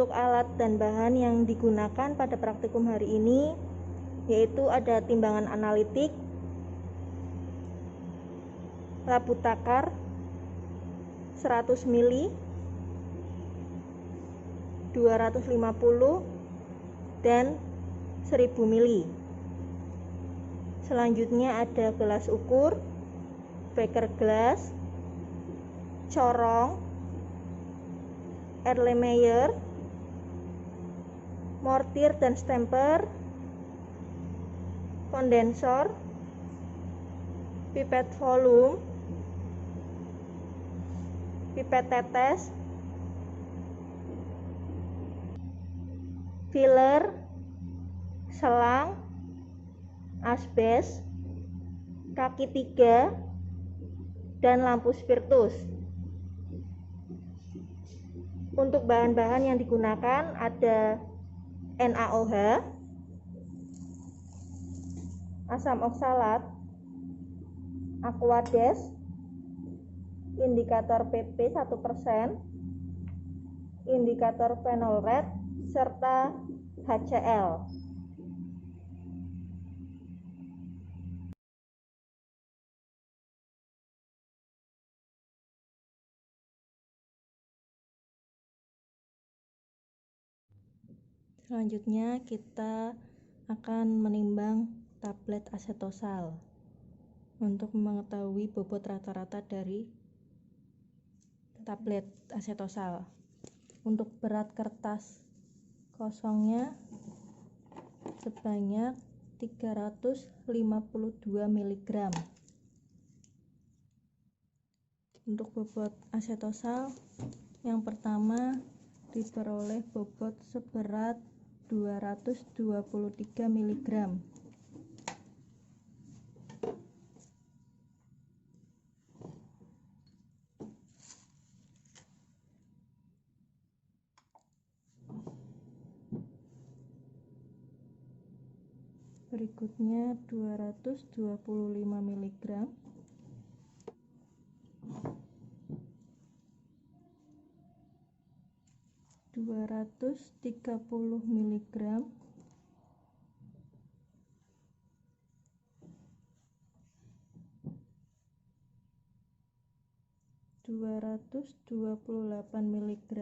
Untuk alat dan bahan yang digunakan pada praktikum hari ini yaitu ada timbangan analitik, labu takar 100 ml, 250 dan 1000 ml. Selanjutnya ada gelas ukur, beker gelas, corong, Erlenmeyer, mortir dan stemper, kondensor, pipet volume, pipet tetes, filler, selang, asbes, kaki 3, dan lampu spiritus. Untuk bahan-bahan yang digunakan ada NaOH, asam oksalat, aquades, indikator PP 1%, indikator phenol red, serta HCl. Selanjutnya kita akan menimbang tablet asetosal untuk mengetahui bobot rata-rata dari tablet asetosal. Untuk berat kertas kosongnya sebanyak 352 mg. Untuk bobot asetosal yang pertama diperoleh bobot seberat 223 mg. Berikutnya 225 mg. (230 mg), 228 mg,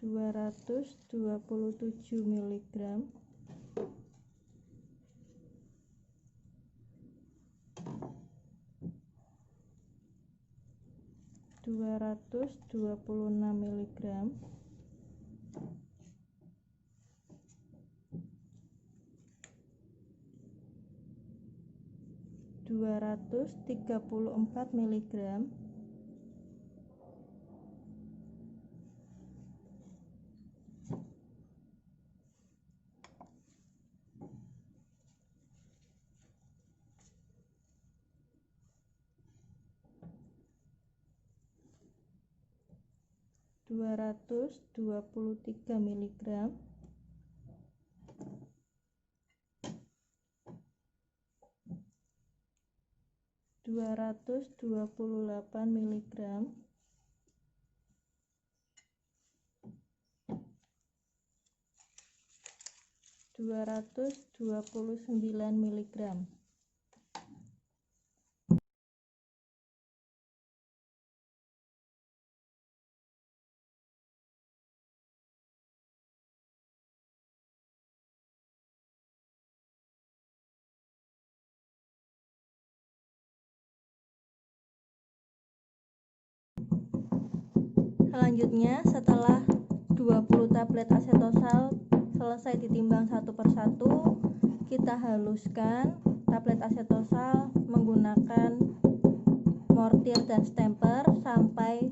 227 mg, 226 mg, 234 mg, 223 mg, 228 mg, 229 mg. Selanjutnya, setelah 20 tablet asetosal selesai ditimbang satu persatu, kita haluskan tablet asetosal menggunakan mortir dan stemper sampai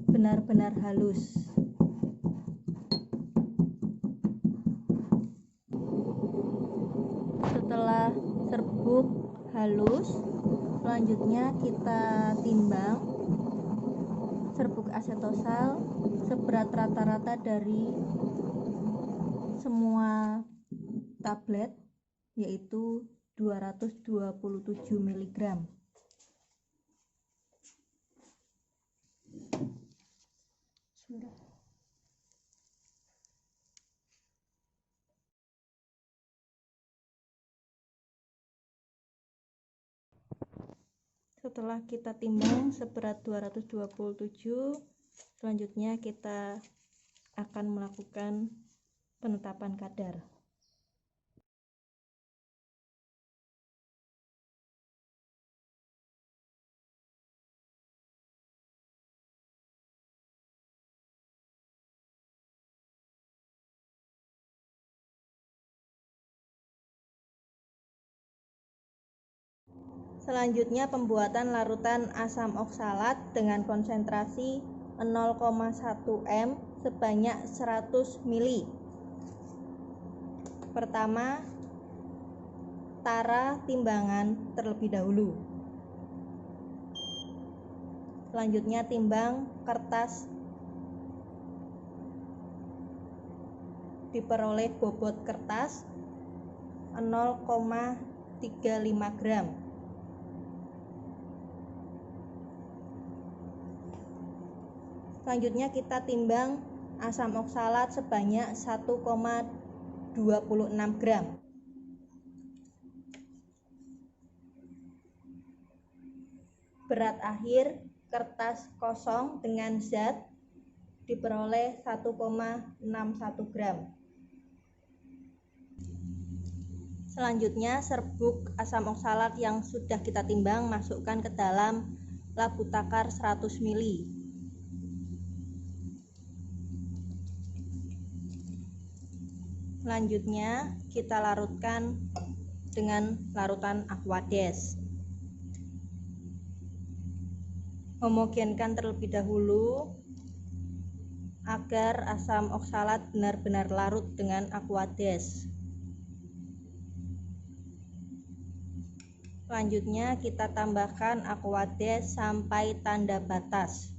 benar-benar halus. Setelah serbuk halus, selanjutnya kita timbang serbuk asetosal seberat rata-rata dari semua tablet, yaitu 227 mg. Sudah. Setelah kita timbang seberat 227, selanjutnya kita akan melakukan penetapan kadar. Selanjutnya pembuatan larutan asam oksalat dengan konsentrasi 0,1 m sebanyak 100 ml. Pertama, tara timbangan terlebih dahulu. Selanjutnya timbang kertas, diperoleh bobot kertas 0,35 gram. Selanjutnya kita timbang asam oksalat sebanyak 1,26 gram. Berat akhir kertas kosong dengan zat diperoleh 1,61 gram. Selanjutnya serbuk asam oksalat yang sudah kita timbang masukkan ke dalam labu takar 100 ml. Selanjutnya kita larutkan dengan larutan Aquades. Homogenkan terlebih dahulu agar asam oksalat benar-benar larut dengan Aquades. Selanjutnya kita tambahkan Aquades sampai tanda batas.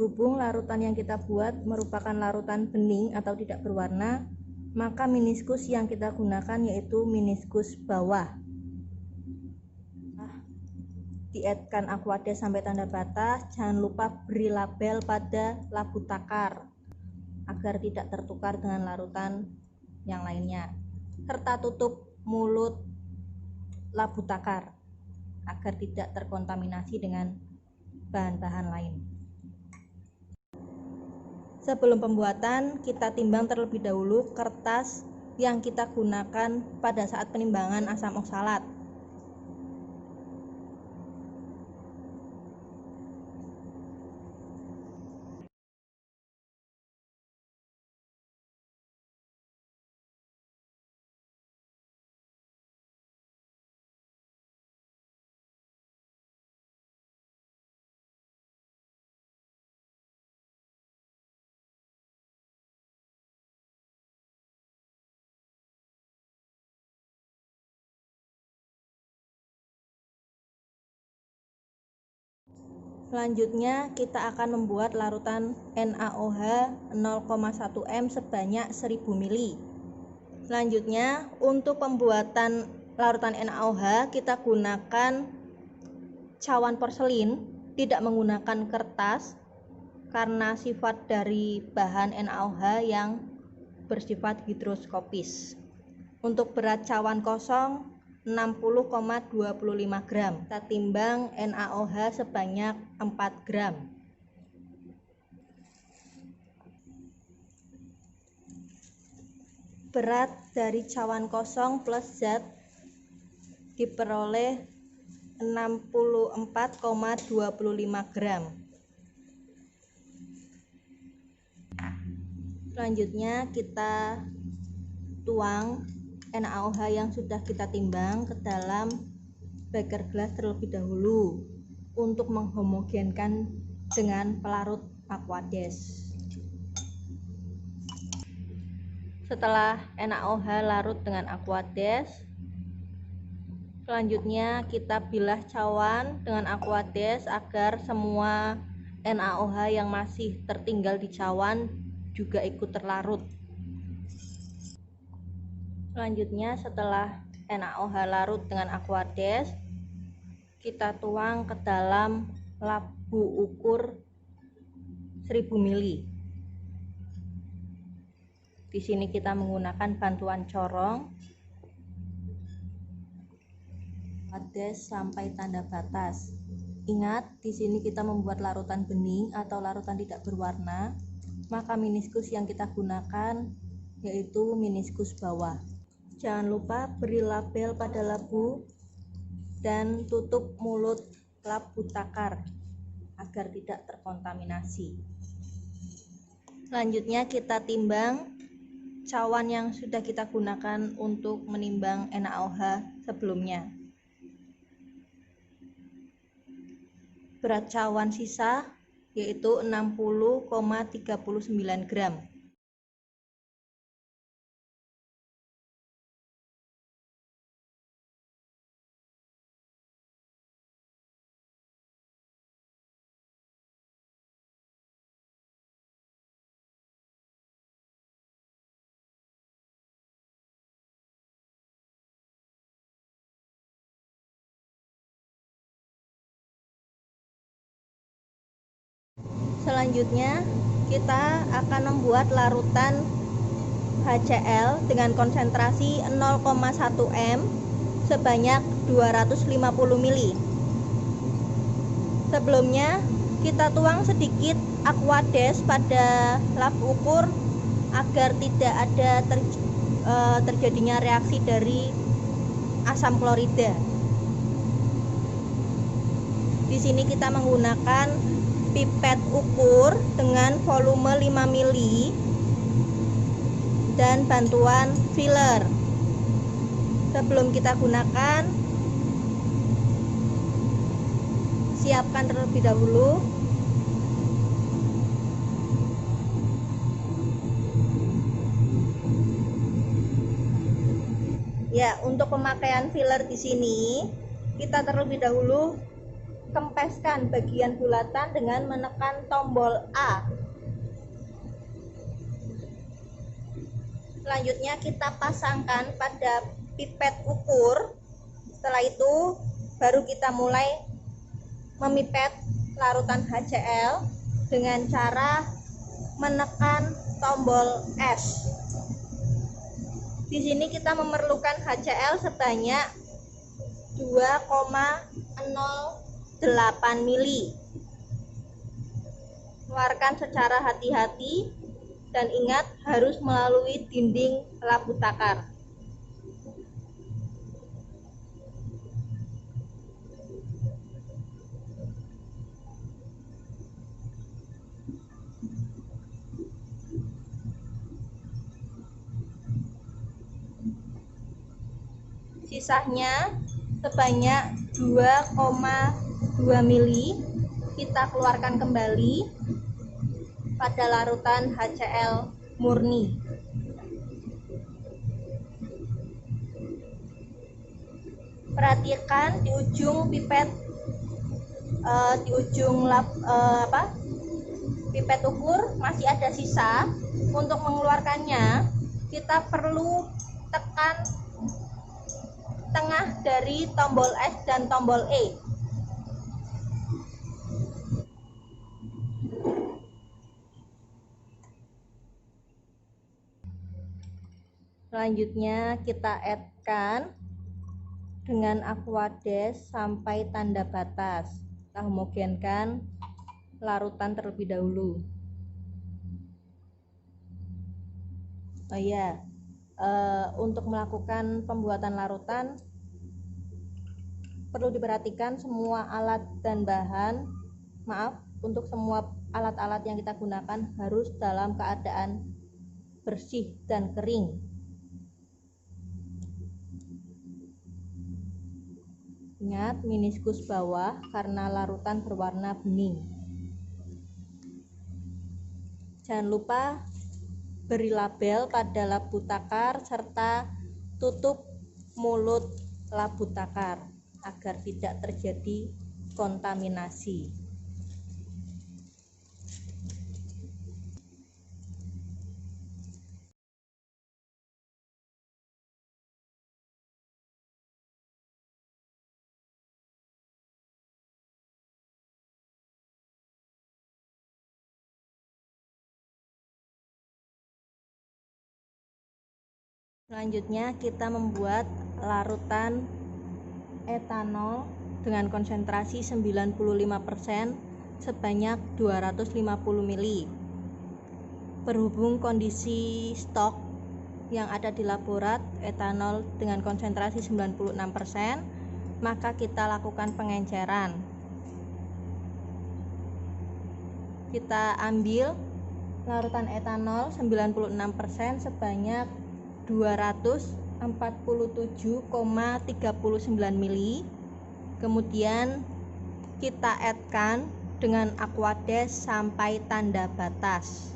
Berhubung larutan yang kita buat merupakan larutan bening atau tidak berwarna, maka meniskus yang kita gunakan yaitu meniskus bawah. Dietkan Aquades sampai tanda batas, jangan lupa beri label pada labu takar agar tidak tertukar dengan larutan yang lainnya, serta tutup mulut labu takar agar tidak terkontaminasi dengan bahan-bahan lain. Sebelum pembuatan, kita timbang terlebih dahulu kertas yang kita gunakan pada saat penimbangan asam oksalat. Selanjutnya kita akan membuat larutan NaOH 0,1 m sebanyak 1000 ml. Selanjutnya untuk pembuatan larutan NaOH kita gunakan cawan porselin, tidak menggunakan kertas karena sifat dari bahan NaOH yang bersifat hidroskopis. Untuk berat cawan kosong 60,25 gram. Kita timbang NaOH sebanyak 4 gram. Berat dari cawan kosong plus zat diperoleh 64,25 gram. Selanjutnya kita tuang NaOH yang sudah kita timbang ke dalam beker gelas terlebih dahulu untuk menghomogenkan dengan pelarut Aquades. Setelah NaOH larut dengan Aquades, selanjutnya kita bilas cawan dengan Aquades agar semua NaOH yang masih tertinggal di cawan juga ikut terlarut. Selanjutnya, setelah NaOH larut dengan Aquades, kita tuang ke dalam labu ukur 1000 ml. Di sini kita menggunakan bantuan corong Aquades sampai tanda batas. Ingat, di sini kita membuat larutan bening atau larutan tidak berwarna, maka meniskus yang kita gunakan yaitu meniskus bawah. Jangan lupa beri label pada labu dan tutup mulut labu takar agar tidak terkontaminasi. Selanjutnya kita timbang cawan yang sudah kita gunakan untuk menimbang NaOH sebelumnya. Berat cawan sisa yaitu 60,39 gram. Selanjutnya kita akan membuat larutan HCl dengan konsentrasi 0,1 m sebanyak 250 ml. Sebelumnya kita tuang sedikit Aquades pada lap ukur agar tidak ada terjadinya reaksi dari asam klorida. Di sini kita menggunakan pipet ukur dengan volume 5 ml dan bantuan filler. Sebelum kita gunakan, siapkan terlebih dahulu ya. Untuk pemakaian filler di sini kita terlebih dahulu kempeskan bagian bulatan dengan menekan tombol A. Selanjutnya kita pasangkan pada pipet ukur. Setelah itu baru kita mulai memipet larutan HCl dengan cara menekan tombol S. Di sini kita memerlukan HCl sebanyak 2,08 ml. Keluarkan secara hati-hati dan ingat harus melalui dinding labu takar. Sisanya sebanyak 2,2 ml kita keluarkan kembali pada larutan HCl murni. Perhatikan di ujung pipet, di ujung pipet ukur masih ada sisa. Untuk mengeluarkannya kita perlu tekan tengah dari tombol S dan tombol E. Selanjutnya kita add-kan dengan Aquades sampai tanda batas. Kita homogenkan larutan terlebih dahulu. Oh iya, untuk melakukan pembuatan larutan perlu diperhatikan semua alat dan bahan, untuk semua alat-alat yang kita gunakan harus dalam keadaan bersih dan kering. Ingat, meniskus bawah karena larutan berwarna bening. Jangan lupa beri label pada labu takar serta tutup mulut labu takar agar tidak terjadi kontaminasi. Selanjutnya kita membuat larutan etanol dengan konsentrasi 95% sebanyak 250 ml. Berhubung kondisi stok yang ada di laborat etanol dengan konsentrasi 96%, maka kita lakukan pengenceran. Kita ambil larutan etanol 96% sebanyak 247,39 ml. Kemudian kita add-kan dengan Aquades sampai tanda batas.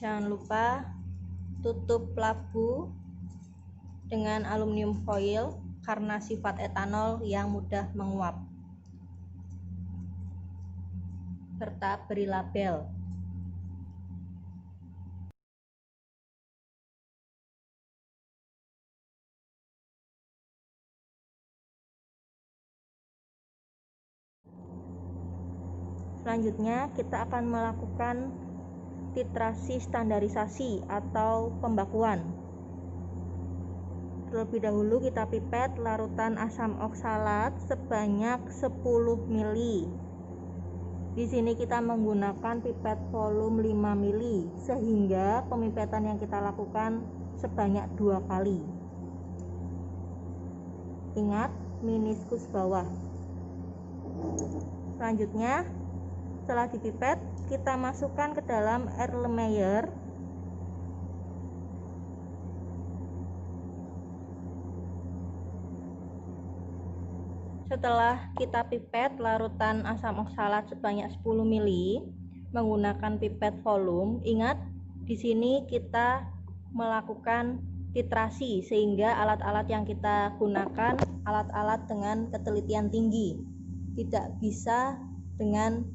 Jangan lupa tutup labu dengan aluminium foil karena sifat etanol yang mudah menguap, serta beri label. Selanjutnya kita akan melakukan titrasi standarisasi atau pembakuan. Terlebih dahulu kita pipet larutan asam oksalat sebanyak 10 ml. Di sini kita menggunakan pipet volume 5 ml sehingga pemipetan yang kita lakukan sebanyak 2 kali. Ingat meniskus bawah. Selanjutnya setelah dipipet kita masukkan ke dalam Erlenmeyer. Setelah kita pipet larutan asam oksalat sebanyak 10 ml menggunakan pipet volume, ingat di sini kita melakukan titrasi sehingga alat-alat yang kita gunakan alat-alat dengan ketelitian tinggi, tidak bisa dengan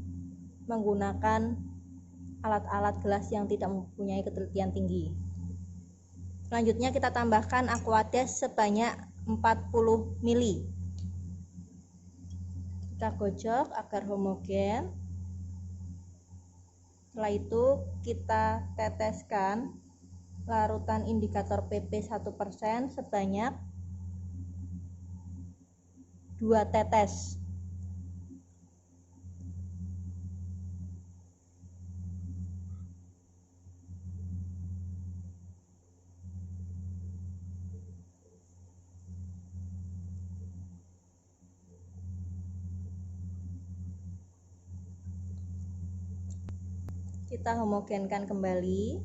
menggunakan alat-alat gelas yang tidak mempunyai ketelitian tinggi. Selanjutnya kita tambahkan Aquades sebanyak 40 ml. Kita gocok agar homogen. Setelah itu kita teteskan larutan indikator PP 1% sebanyak 2 tetes. Kita homogenkan kembali.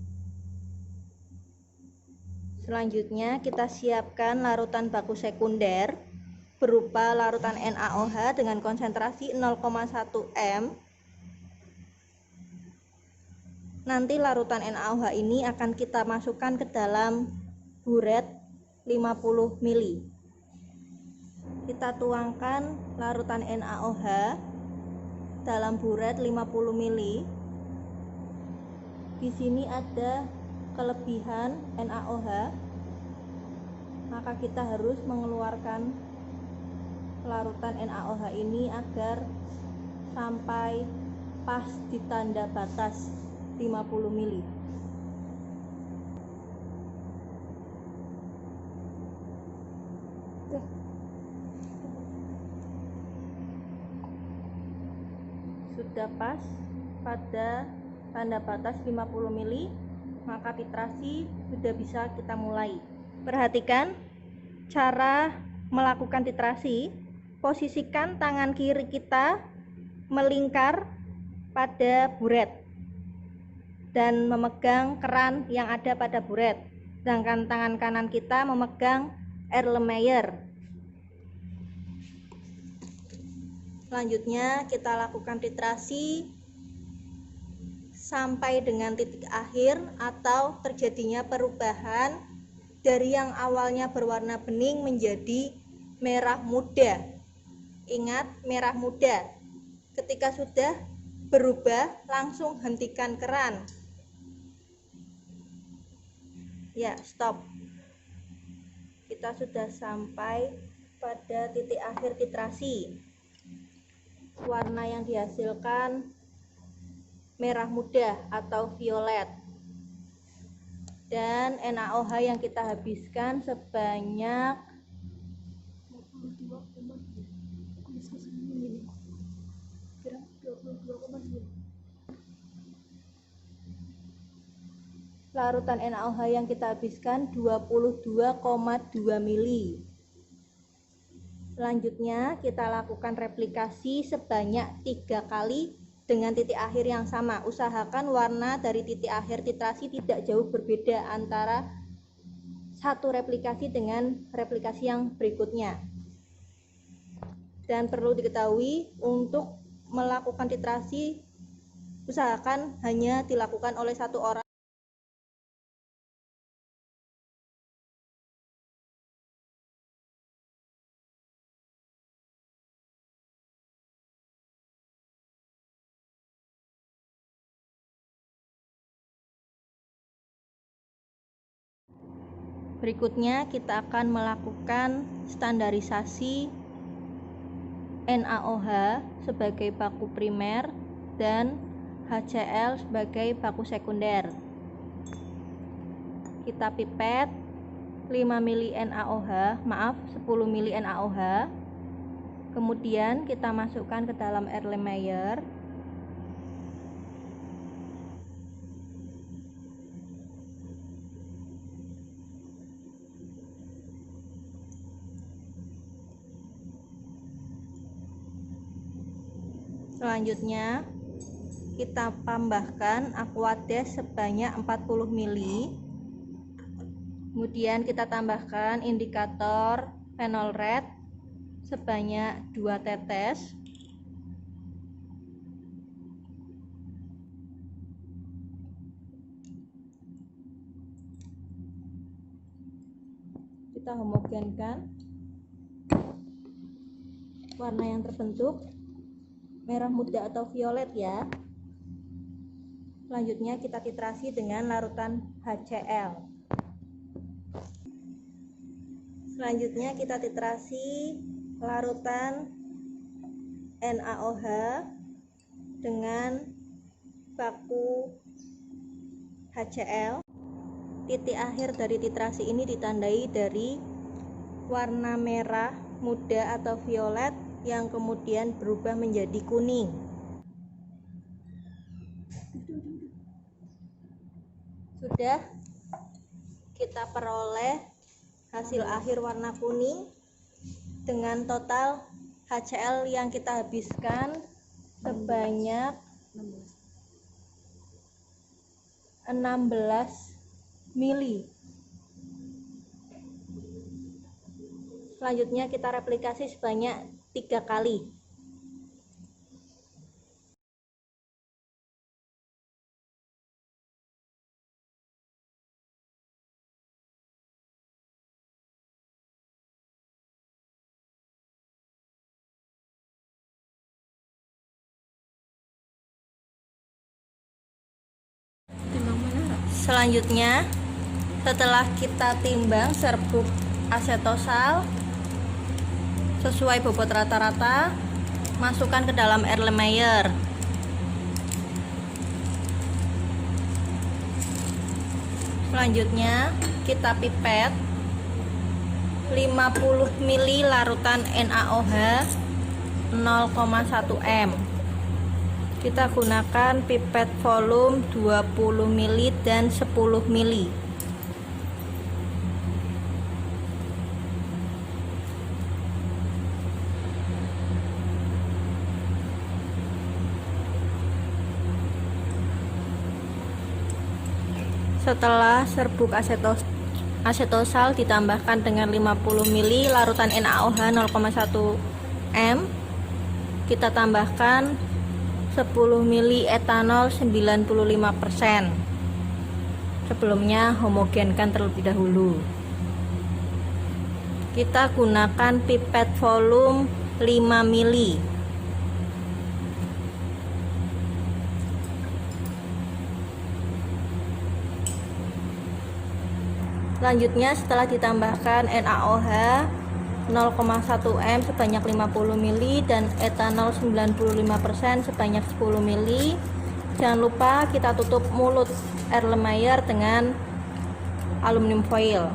Selanjutnya kita siapkan larutan baku sekunder berupa larutan NaOH dengan konsentrasi 0,1 m. Nanti larutan NaOH ini akan kita masukkan ke dalam buret 50 ml. Kita tuangkan larutan NaOH dalam buret 50 ml. Di sini ada kelebihan NaOH, maka kita harus mengeluarkan larutan NaOH ini agar sampai pas di tanda batas 50 ml. Sudah pas pada tanda batas 50 ml, maka titrasi sudah bisa kita mulai. Perhatikan cara melakukan titrasi. Posisikan tangan kiri kita melingkar pada buret dan memegang keran yang ada pada buret, sedangkan tangan kanan kita memegang Erlenmeyer. Selanjutnya kita lakukan titrasi sampai dengan titik akhir atau terjadinya perubahan dari yang awalnya berwarna bening menjadi merah muda. Ingat, merah muda. Ketika sudah berubah, langsung hentikan keran. Ya, stop. kita sudah sampai pada titik akhir titrasi. Warna yang dihasilkan merah muda atau violet, dan NaOH yang kita habiskan sebanyak 22,9. Larutan NaOH yang kita habiskan 22,2 mili. Selanjutnya kita lakukan replikasi sebanyak 3 kali dengan titik akhir yang sama. Usahakan warna dari titik akhir titrasi tidak jauh berbeda antara satu replikasi dengan replikasi yang berikutnya. Dan perlu diketahui, untuk melakukan titrasi usahakan hanya dilakukan oleh satu orang. Berikutnya kita akan melakukan standarisasi NaOH sebagai baku primer dan HCl sebagai baku sekunder. Kita pipet 5 mili NaOH, 10 mili NaOH. Kemudian kita masukkan ke dalam Erlenmeyer. Selanjutnya kita tambahkan Aquades sebanyak 40 mili. Kemudian kita tambahkan indikator phenol red sebanyak 2 tetes. Kita homogenkan. Warna yang terbentuk merah muda atau violet ya. Selanjutnya kita titrasi dengan larutan HCl. Selanjutnya kita titrasi larutan NaOH dengan baku HCl. Titik akhir dari titrasi ini ditandai dari warna merah muda atau violet yang kemudian berubah menjadi kuning. Sudah kita peroleh hasil akhir warna kuning dengan total HCl yang kita habiskan sebanyak 16 mili. Selanjutnya kita replikasi sebanyak 3 kali. Selanjutnya, setelah kita timbang serbuk asetosal sesuai bobot rata-rata, masukkan ke dalam Erlenmeyer. Selanjutnya kita pipet 50 mili larutan NaOH 0,1 m. Kita gunakan pipet volume 20 mili dan 10 mili. Setelah serbuk asetosal ditambahkan dengan 50 mili larutan NaOH 0,1 m, kita tambahkan 10 mili etanol 95%. Sebelumnya homogenkan terlebih dahulu. Kita gunakan pipet volume 5 mili. Selanjutnya setelah ditambahkan NaOH 0,1 m sebanyak 50 ml dan etanol 95% sebanyak 10 ml, jangan lupa kita tutup mulut Erlenmeyer dengan aluminium foil.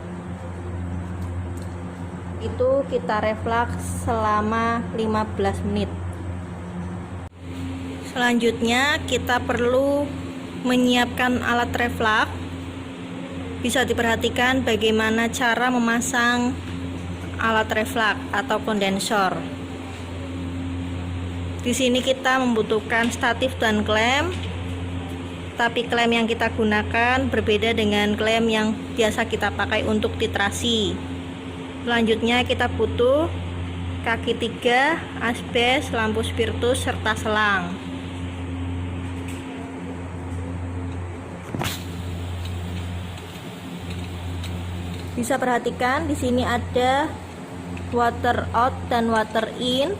Itu kita reflux selama 15 menit. Selanjutnya kita perlu menyiapkan alat reflux. Bisa diperhatikan bagaimana cara memasang alat reflux atau kondensor. Di sini kita membutuhkan statif dan klem, tapi klem yang kita gunakan berbeda dengan klem yang biasa kita pakai untuk titrasi. Selanjutnya kita butuh kaki 3, asbes, lampu spiritus, serta selang. Bisa perhatikan di sini ada water out dan water in.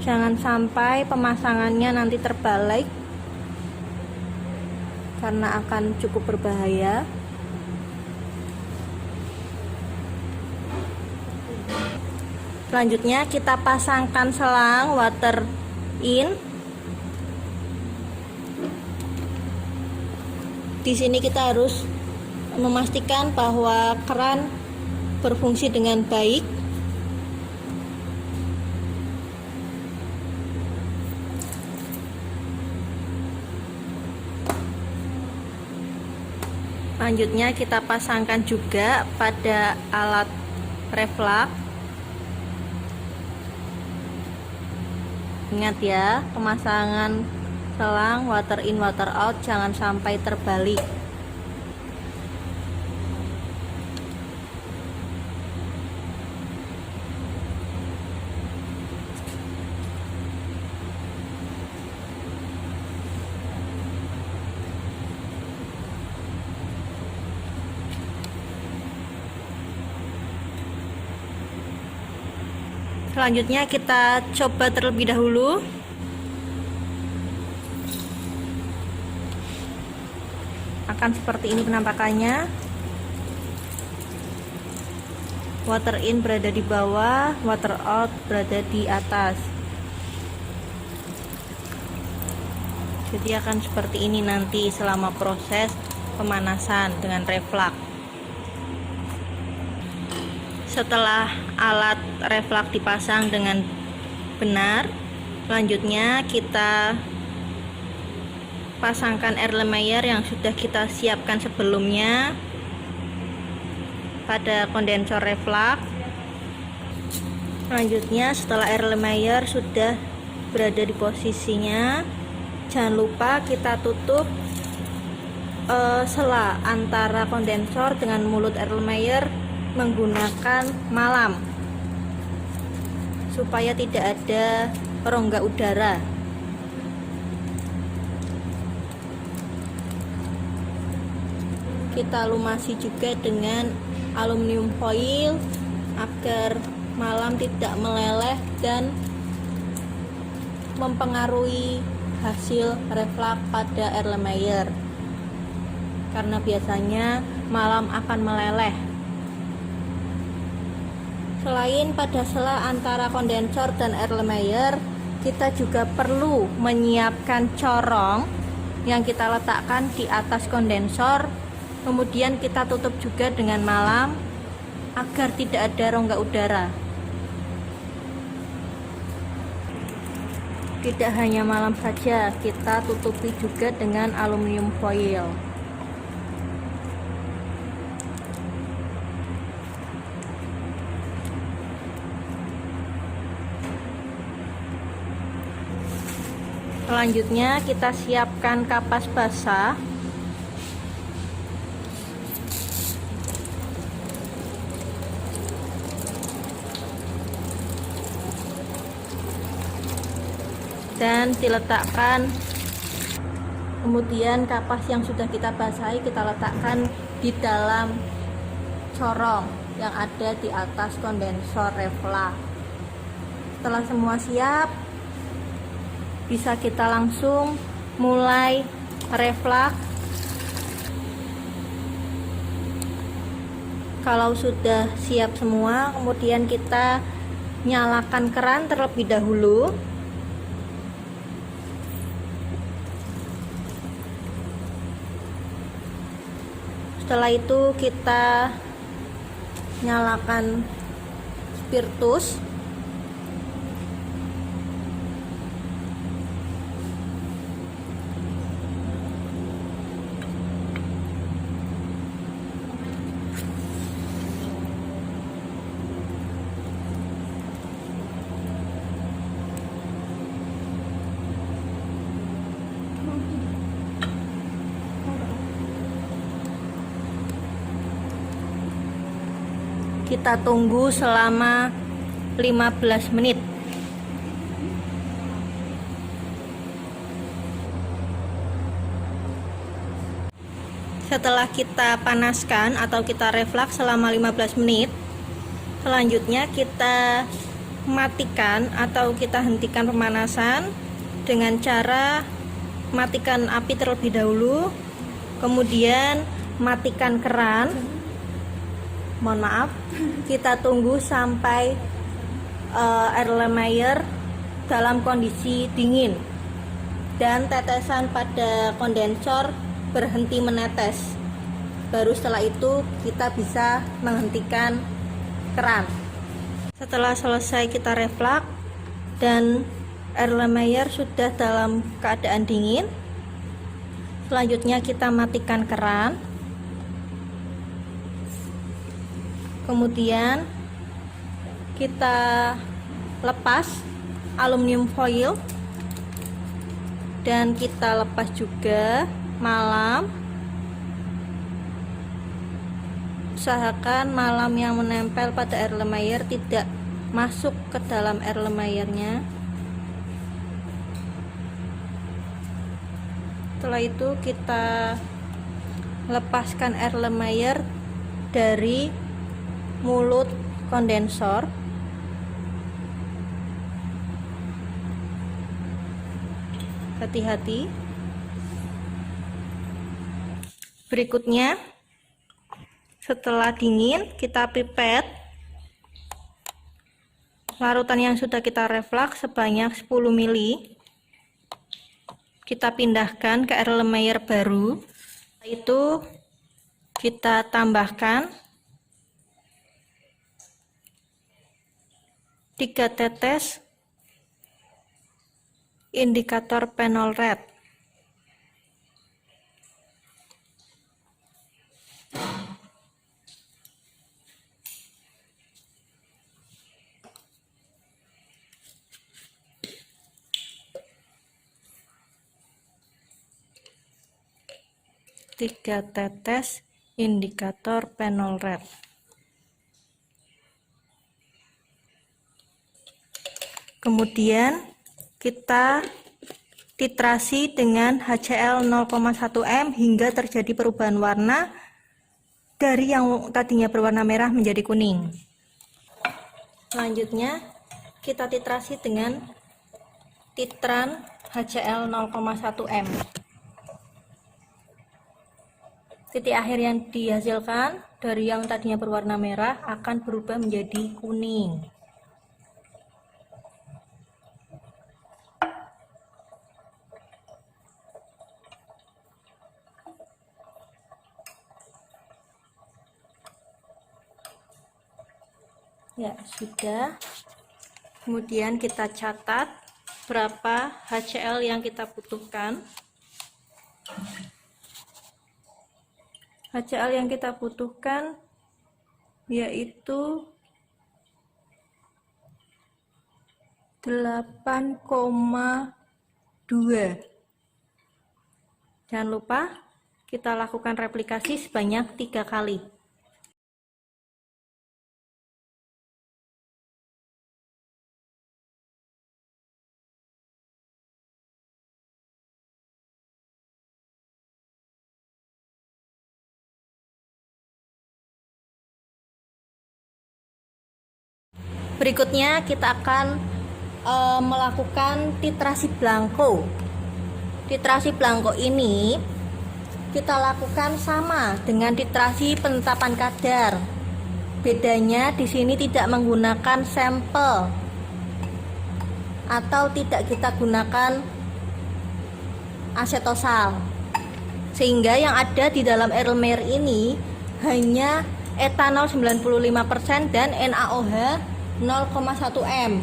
Jangan sampai pemasangannya nanti terbalik karena akan cukup berbahaya. Selanjutnya kita pasangkan selang water in. Di sini kita harus memastikan bahwa keran berfungsi dengan baik. Selanjutnya kita pasangkan juga pada alat reflux. Ingat ya, pemasangan selang water in water out jangan sampai terbalik. Selanjutnya kita coba terlebih dahulu. Akan seperti ini penampakannya. Water in berada di bawah, water out berada di atas. Jadi akan seperti ini nanti selama proses pemanasan dengan reflux. Setelah alat reflux dipasang dengan benar, selanjutnya kita pasangkan Erlenmeyer yang sudah kita siapkan sebelumnya pada kondensor reflux. Selanjutnya setelah Erlenmeyer sudah berada di posisinya, jangan lupa kita tutup sela antara kondensor dengan mulut Erlenmeyer menggunakan malam supaya tidak ada rongga udara. Kita lumasi juga dengan aluminium foil agar malam tidak meleleh dan mempengaruhi hasil reflux pada Erlenmeyer, karena biasanya malam akan meleleh. Selain pada sela antara kondensor dan Erlenmeyer, kita juga perlu menyiapkan corong yang kita letakkan di atas kondensor. Kemudian kita tutup juga dengan malam agar tidak ada rongga udara. Tidak hanya malam saja, kita tutupi juga dengan aluminium foil. Selanjutnya kita siapkan kapas basah. Dan diletakkan, kemudian kapas yang sudah kita basahi kita letakkan di dalam corong yang ada di atas kondensor reflux. Setelah semua siap, bisa kita langsung mulai reflux. Kalau sudah siap semua, kemudian kita nyalakan keran terlebih dahulu. Setelah itu kita nyalakan spiritus. Kita tunggu selama 15 menit. Setelah kita panaskan atau kita reflux selama 15 menit, selanjutnya kita matikan atau kita hentikan pemanasan dengan cara matikan api terlebih dahulu, kemudian matikan keran. Mohon maaf, kita tunggu sampai Erlenmeyer dalam kondisi dingin dan tetesan pada kondensor berhenti menetes. Baru setelah itu kita bisa menghentikan keran. Setelah selesai kita reflux dan Erlenmeyer sudah dalam keadaan dingin, selanjutnya kita matikan keran. Kemudian kita lepas aluminium foil dan kita lepas juga malam. Usahakan malam yang menempel pada Erlenmeyer tidak masuk ke dalam Erlenmeyernya. Setelah itu kita lepaskan Erlenmeyer dari mulut kondensor. Hati-hati. Berikutnya, setelah dingin, kita pipet larutan yang sudah kita reflux sebanyak 10 ml. Kita pindahkan ke Erlenmeyer baru. Setelah itu kita tambahkan 3 tetes indikator phenol red. Tiga tetes indikator phenol red. Kemudian kita titrasi dengan HCl 0,1 m hingga terjadi perubahan warna dari yang tadinya berwarna merah menjadi kuning. Selanjutnya kita titrasi dengan titran HCl 0,1 m. Titik akhir yang dihasilkan dari yang tadinya berwarna merah akan berubah menjadi kuning. Ya, sudah. Kemudian kita catat berapa HCl yang kita butuhkan. HCl yang kita butuhkan yaitu 8,2. Jangan lupa kita lakukan replikasi sebanyak 3 kali. Berikutnya kita akan melakukan titrasi blanko. Titrasi belangko ini kita lakukan sama dengan titrasi penetapan kadar. Bedanya di sini tidak menggunakan sampel atau tidak kita gunakan asetosal, sehingga yang ada di dalam Erlenmeyer ini hanya etanol 95% dan NaOH 0,1 m.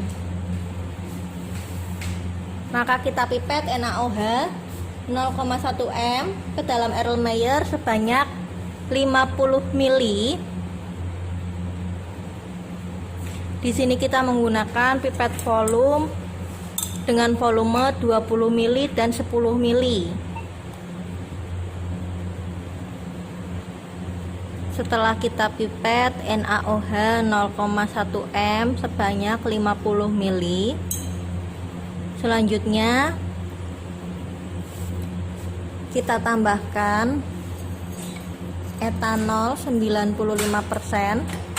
Maka kita pipet NaOH 0,1 m ke dalam Erlenmeyer sebanyak 50 ml. Di sini kita menggunakan pipet volume dengan volume 20 ml dan 10 ml. Setelah kita pipet NaOH 0,1 m sebanyak 50 ml, selanjutnya kita tambahkan etanol 95%,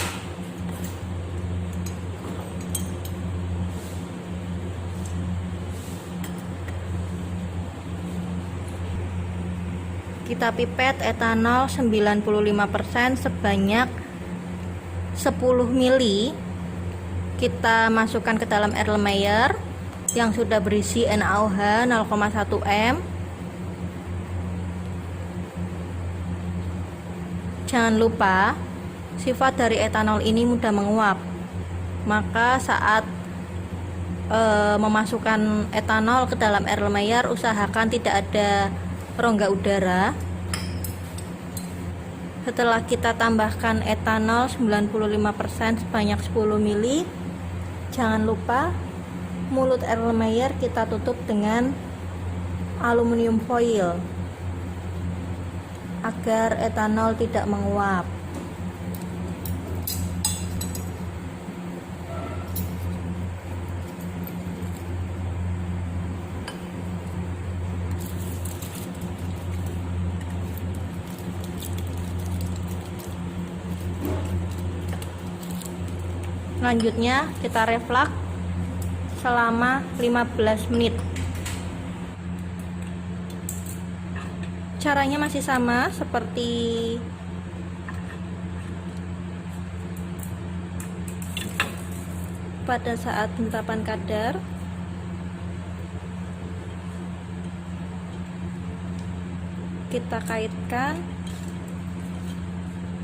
kita pipet etanol 95% sebanyak 10 ml. Kita masukkan ke dalam Erlenmeyer yang sudah berisi NaOH 0,1 m. Jangan lupa, sifat dari etanol ini mudah menguap. Maka saat memasukkan etanol ke dalam Erlenmeyer, usahakan tidak ada rongga udara. Setelah kita tambahkan etanol 95% sebanyak 10 ml, jangan lupa mulut Erlenmeyer kita tutup dengan aluminium foil agar etanol tidak menguap. Selanjutnya kita reflux selama 15 menit. Caranya masih sama seperti pada saat penetapan kadar. Kita kaitkan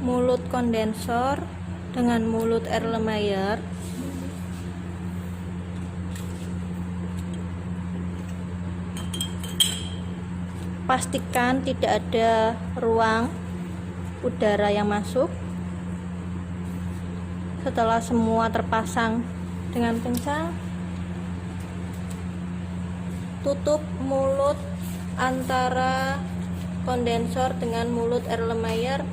mulut kondensor dengan mulut Erlenmeyer. Pastikan tidak ada ruang udara yang masuk. Setelah semua terpasang dengan kencang, tutup mulut antara kondensor dengan mulut Erlenmeyer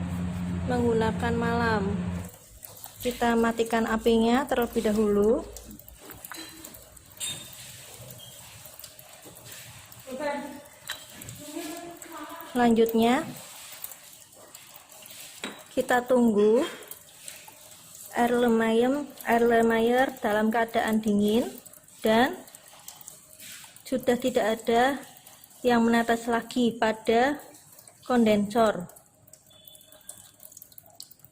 menggunakan malam. Kita matikan apinya terlebih dahulu. Selanjutnya kita tunggu Erlenmeyer dalam keadaan dingin dan sudah tidak ada yang menetes lagi pada kondensor.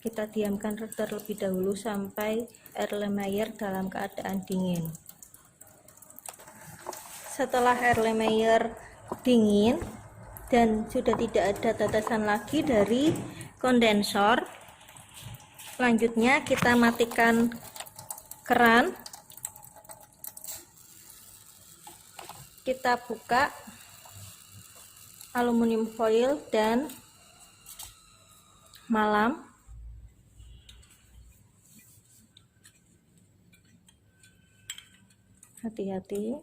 Kita diamkan terlebih dahulu sampai Erlenmeyer dalam keadaan dingin. Setelah Erlenmeyer dingin dan sudah tidak ada tetesan lagi dari kondensor, selanjutnya kita matikan keran. Kita buka aluminium foil dan malam. Hati-hati.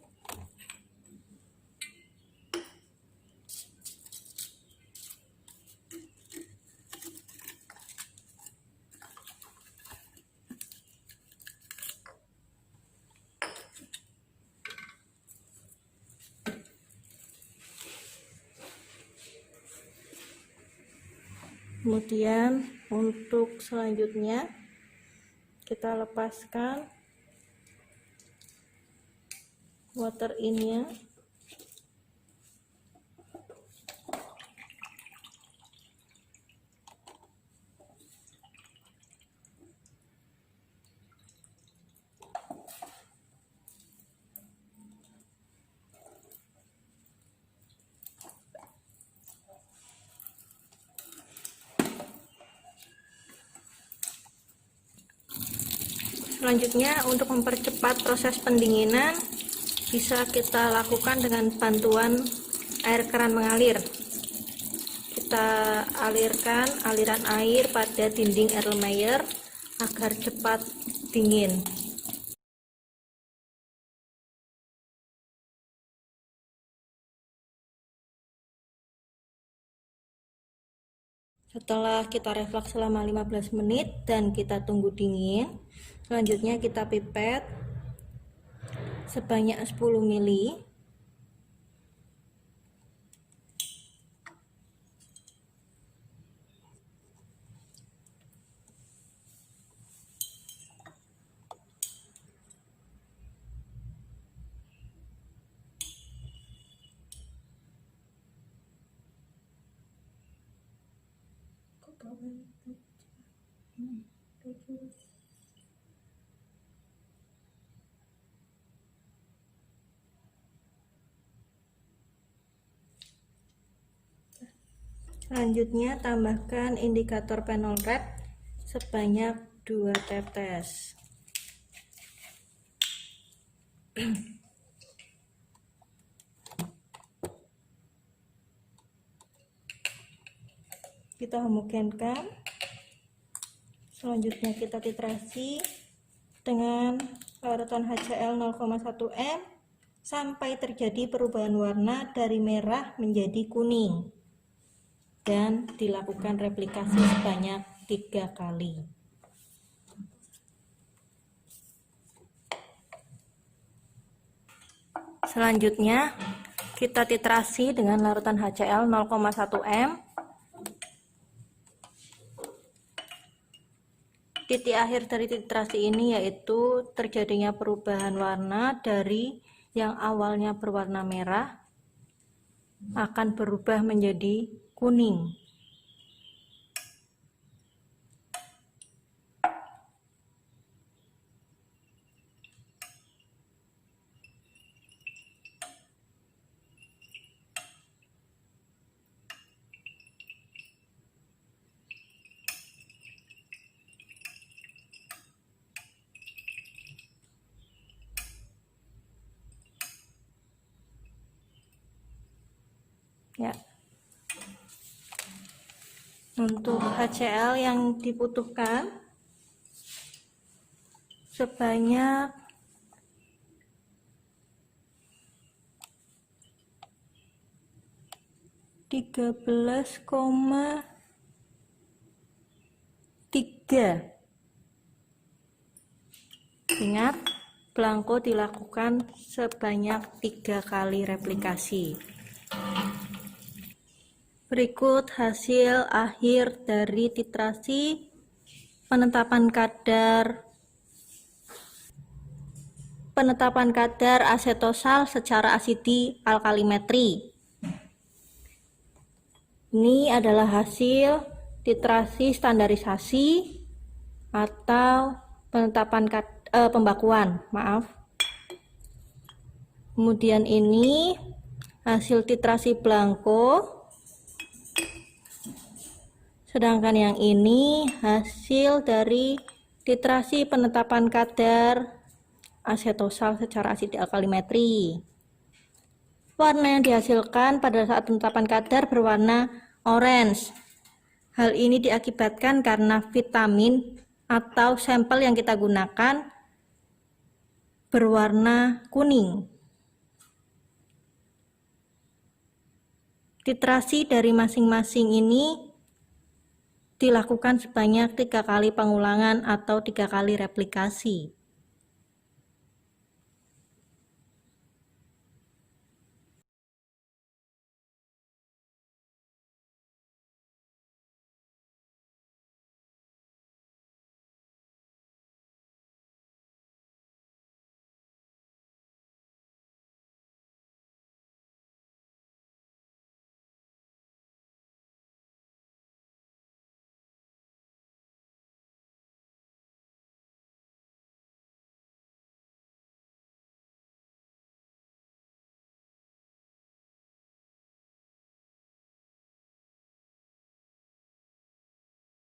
Kemudian untuk selanjutnya kita lepaskan water in-nya. Selanjutnya, untuk mempercepat proses pendinginan bisa kita lakukan dengan bantuan air keran mengalir. Kita alirkan aliran air pada dinding Erlenmeyer agar cepat dingin. Setelah kita reflux selama 15 menit dan kita tunggu dingin, selanjutnya kita pipet sebanyak 10 ml. Selanjutnya tambahkan indikator Phenol Red sebanyak 2 tetes. Kita homogenkan. Selanjutnya kita titrasi dengan larutan HCl 0,1 m sampai terjadi perubahan warna dari merah menjadi kuning, dan dilakukan replikasi sebanyak 3 kali. Selanjutnya kita titrasi dengan larutan HCl 0,1 m. Titik akhir dari titrasi ini yaitu terjadinya perubahan warna dari yang awalnya berwarna merah akan berubah menjadi kuning. Ya. Untuk HCl yang dibutuhkan sebanyak 13,3. Ingat, belangko dilakukan sebanyak 3 kali replikasi. Berikut hasil akhir dari titrasi penetapan kadar asetosal secara asidi alkalimetri. Ini adalah hasil titrasi standarisasi atau penetapan pembakuan, Kemudian ini hasil titrasi belangko. Sedangkan yang ini hasil dari titrasi penetapan kadar asetosal secara asidi alkalimetri. Warna yang dihasilkan pada saat penetapan kadar berwarna orange. Hal ini diakibatkan karena vitamin atau sampel yang kita gunakan berwarna kuning. Titrasi dari masing-masing ini dilakukan sebanyak 3 kali pengulangan atau 3 kali replikasi.